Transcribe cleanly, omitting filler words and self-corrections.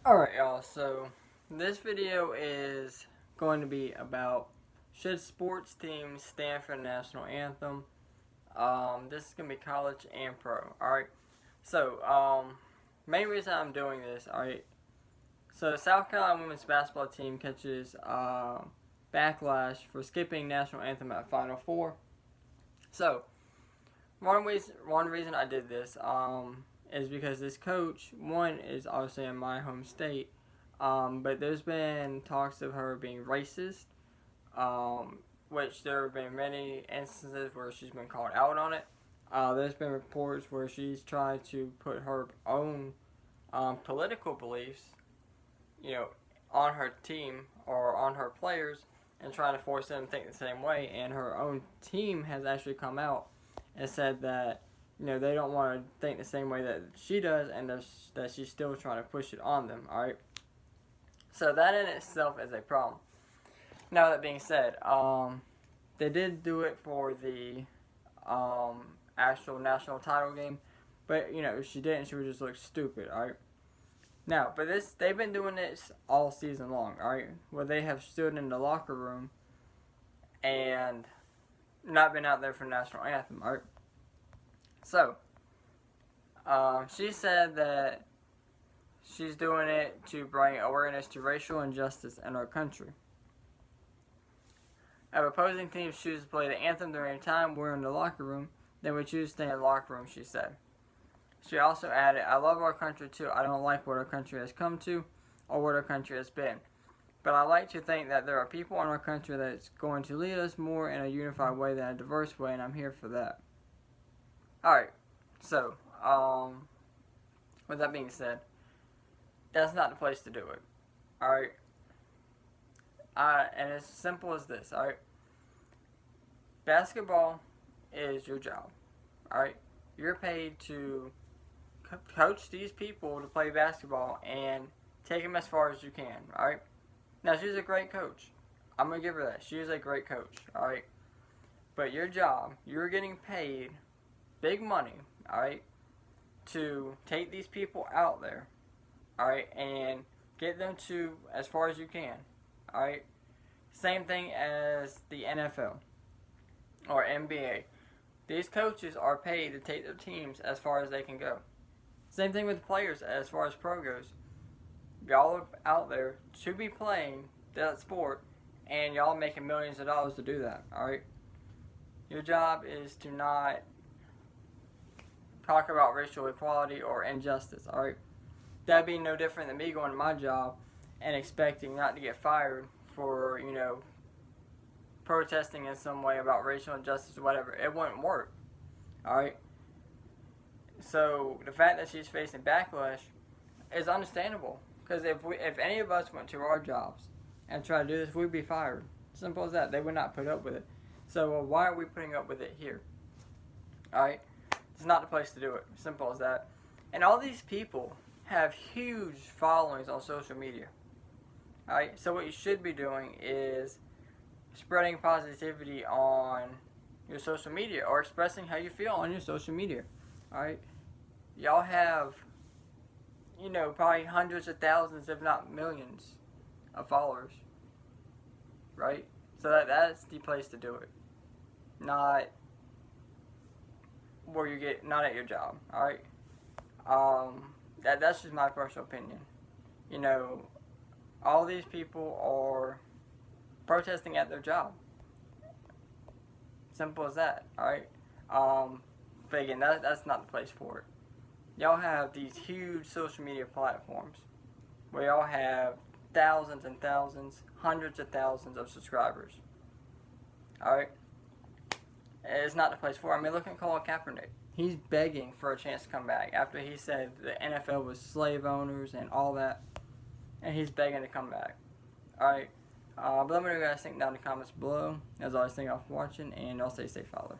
Alright, y'all, so this video is going to be about should sports teams stand for the national anthem. This is going to be college and pro. Alright, so main reason I'm doing this, alright, so the South Carolina women's basketball team catches backlash for skipping national anthem at Final Four. So, one reason I did this is because this coach, one, is obviously in my home state, but there's been talks of her being racist, which there have been many instances where she's been called out on it. There's been reports where she's tried to put her own political beliefs, on her team or on her players and trying to force them to think the same way, and her own team has actually come out and said that they don't want to think the same way that she does, and that she's still trying to push it on them, alright? So that in itself is a problem. Now, that being said, they did do it for the actual national title game, but, if she didn't, she would just look stupid, alright? Now, but they've been doing this all season long, alright? Where they have stood in the locker room and not been out there for the national anthem, alright? So, she said that she's doing it to bring awareness to racial injustice in our country. If opposing teams choose to play the anthem during a time we're in the locker room, then we choose to stay in the locker room, she said. She also added, I love our country too. I don't like what our country has come to or what our country has been. But I like to think that there are people in our country that's going to lead us more in a unified way than a diverse way, and I'm here for that. Alright, so, with that being said, that's not the place to do it. Alright? And it's simple as this, alright? Basketball is your job, alright? You're paid to coach these people to play basketball and take them as far as you can, alright? Now, she's a great coach. I'm going to give her that. She is a great coach, alright? But your job, you're getting paid big money, alright, to take these people out there, alright, and get them to as far as you can, alright? Same thing as the NFL or NBA. These coaches are paid to take their teams as far as they can go. Same thing with players as far as pro goes. Y'all are out there to be playing that sport, and y'all are making millions of dollars to do that, alright? Your job is to not talk about racial equality or injustice, alright? That'd be no different than me going to my job and expecting not to get fired for, protesting in some way about racial injustice or whatever. It wouldn't work, alright? So, the fact that she's facing backlash is understandable. Because if any of us went to our jobs and tried to do this, we'd be fired. Simple as that. They would not put up with it. So, why are we putting up with it here? Alright? It's not the place to do it. Simple as that. And all these people have huge followings on social media. Alright? So what you should be doing is spreading positivity on your social media or expressing how you feel on your social media. Alright? Y'all have, probably hundreds of thousands, if not millions, of followers. Right? So that's the place to do it. Not where you get, not at your job, alright? That's just my personal opinion. All these people are protesting at their job. Simple as that, alright? But again, that's not the place for it. Y'all have these huge social media platforms where y'all have thousands and thousands, hundreds of thousands of subscribers. Alright? It's not the place for it. I mean, look at Colin Kaepernick. He's begging for a chance to come back after he said the NFL was slave owners and all that. And he's begging to come back. Alright? But let me know what you guys think down in the comments below. As always, thank y'all for watching, and y'all stay safe out there.